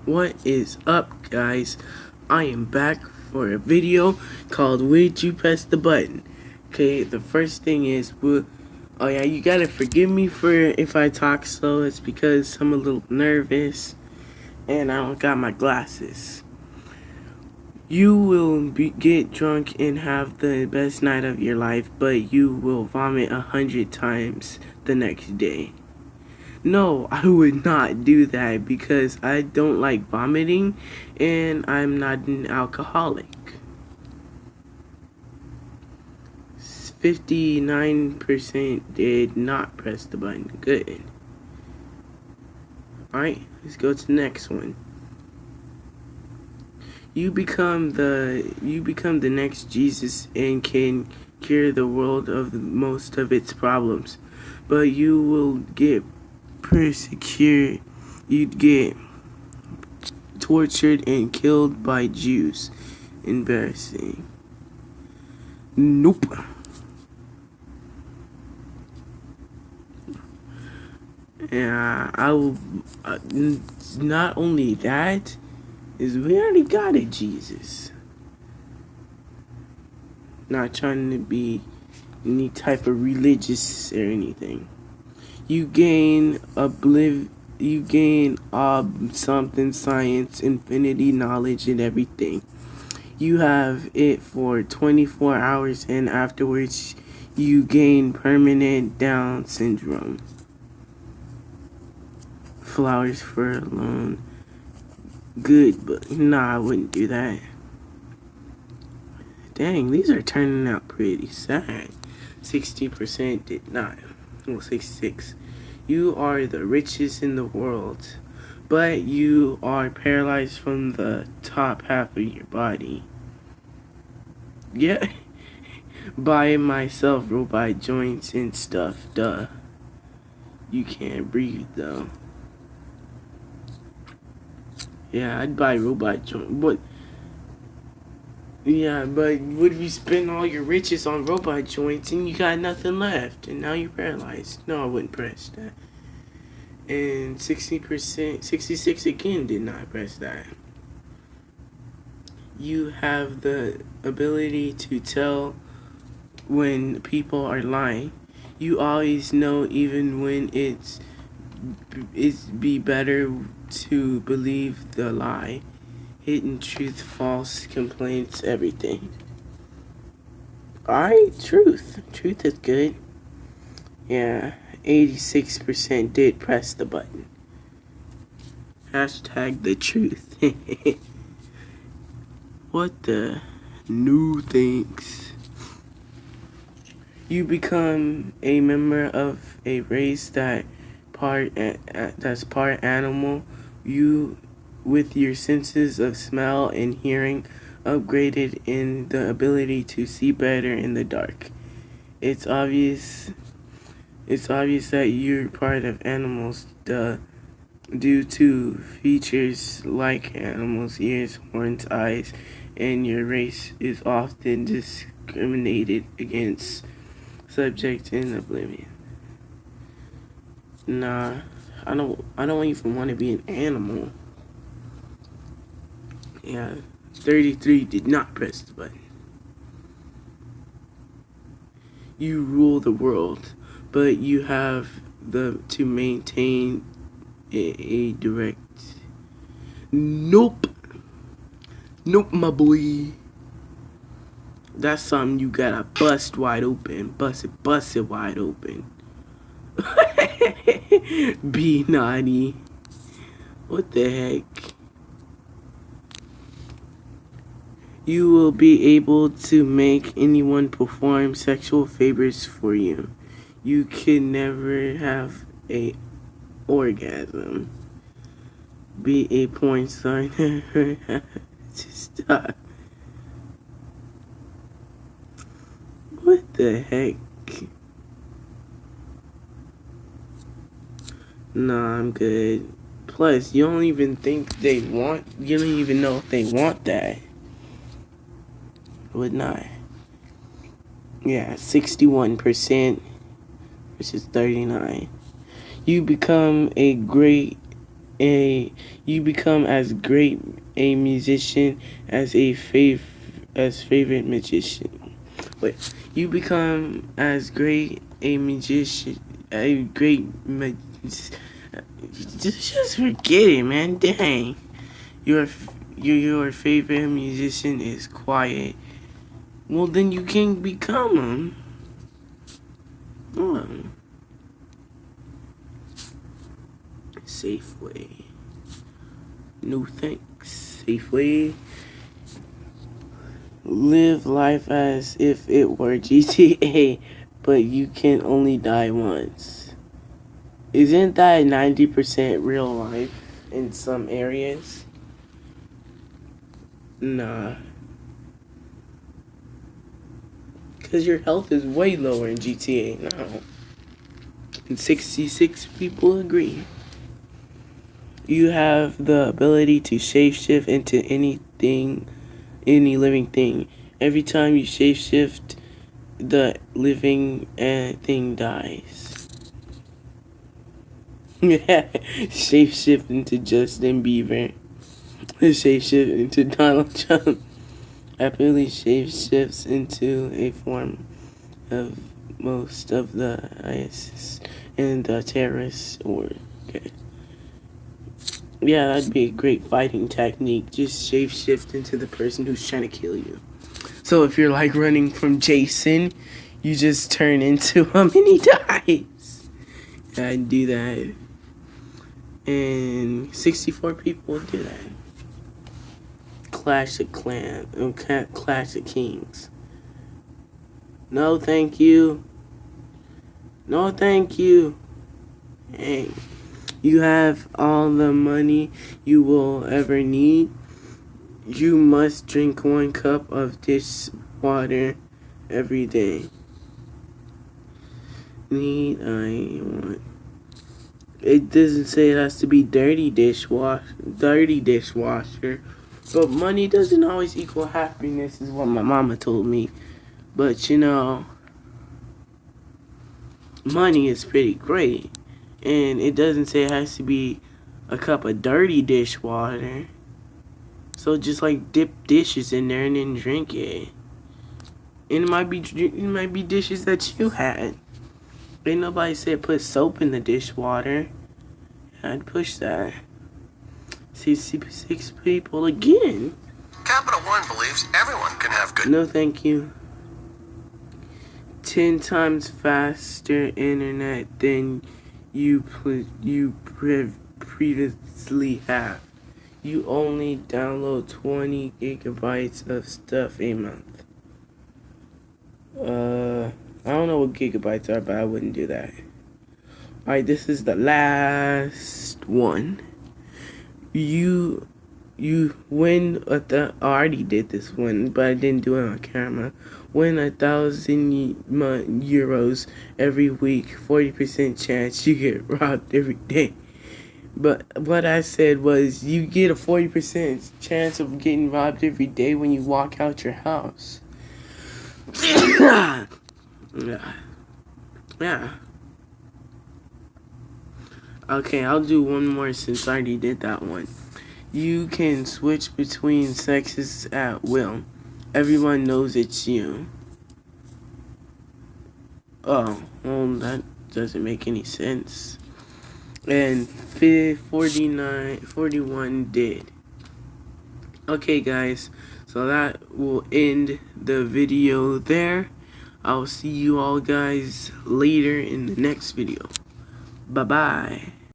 What is up, guys? I am back for a video called Would You Press the Button? Okay, the first thing is, oh yeah, you gotta forgive me for if I talk slow. It's because I'm a little nervous and I don't got my glasses. You will get drunk and have the best night of your life, but you will vomit 100 times the next day. No, I would not do that because I don't like vomiting and I'm not an alcoholic. 59% did not press the button. Good. Alright, let's go to the next one. You become the next Jesus and can cure the world of most of its problems. But you will get persecuted. You'd get tortured and killed by Jews. Embarrassing. Nope. Yeah, I will. Not only that, is we already got a Jesus. Not trying to be any type of religious or anything. You gain something, science, infinity, knowledge, and everything. You have it for 24 hours, and afterwards, you gain permanent Down syndrome. Flowers for a loan. Good, but nah, I wouldn't do that. Dang, these are turning out pretty sad. 60% did not. Well, 66. You are the richest in the world, but you are paralyzed from the top half of your body. Yeah. By myself, robot joints and stuff, duh. You can't breathe though. Yeah, I'd buy robot joints, but yeah, but what if you spend all your riches on robot joints and you got nothing left and now you're paralyzed? No, I wouldn't press that. And 60%, 66 again did not press that. You have the ability to tell when people are lying. You always know even when it's be better to believe the lie. Hidden truth, false complaints, everything. Alright, truth. Truth is good. Yeah, 86% did press the button. Hashtag the truth. What the new things? You become a member of a race that's part animal. You, with your senses of smell and hearing upgraded in the ability to see better in the dark. It's obvious that you're part of animals due to features like animals' ears, horns, eyes, and your race is often discriminated against, subject in oblivion. Nah, I don't even want to be an animal. Yeah, 33 did not press the button. You rule the world, but you have to maintain a direct. Nope, my boy. That's something you gotta bust wide open. Bust it wide open. Be naughty. What the heck? You will be able to make anyone perform sexual favors for you. You can never have a orgasm. Be a porn star. Never have to stop. What the heck? Nah, I'm good. Plus, you don't even think you don't even know if they want that. Would not. Yeah, 61% versus 39. You become a great you become as great a musician as favorite magician. Wait, you become as great a musician, just forget it, man. Dang, your your favorite musician is quiet. Well, then you can become him. Oh. Safeway. No thanks. Safeway. Live life as if it were GTA, but you can only die once. Isn't that 90% real life in some areas? Nah. Because your health is way lower in GTA now. And 66 people agree. You have the ability to shapeshift into any living thing. Every time you shapeshift, the living thing dies. Shapeshift into Justin Bieber. Shapeshift into Donald Trump. Happily shapeshifts into a form of most of the ISIS and the terrorists. Yeah, that'd be a great fighting technique. Just shapeshift into the person who's trying to kill you. So if you're like running from Jason, you just turn into him and he dies. I'd do that. And 64 people would do that. Clash of Kings. No, thank you. No, thank you. Hey, you have all the money you will ever need. You must drink 1 cup of dish water every day. It doesn't say it has to be dirty dishwasher. But money doesn't always equal happiness, is what my mama told me. But you know, money is pretty great. And it doesn't say it has to be a cup of dirty dishwater. So just like dip dishes in there and then drink it. And it might be dishes that you had. Ain't nobody said put soap in the dishwater. I'd push that. 66 people again. Capital One believes everyone can have good. No, thank you. 10 times faster internet than you previously have. You only download 20 gigabytes of stuff a month. I don't know what gigabytes are, but I wouldn't do that. Alright, this is the last one. You win I already did this one, but I didn't do it on camera. Win 1,000 euros every week. 40% chance you get robbed every day. But what I said was you get a 40% chance of getting robbed every day when you walk out your house. Yeah. Okay, I'll do one more since I already did that one. You can switch between sexes at will. Everyone knows it's you. Oh, well, that doesn't make any sense. And 41 did. Okay, guys, so that will end the video there. I'll see you all guys later in the next video. Bye-bye.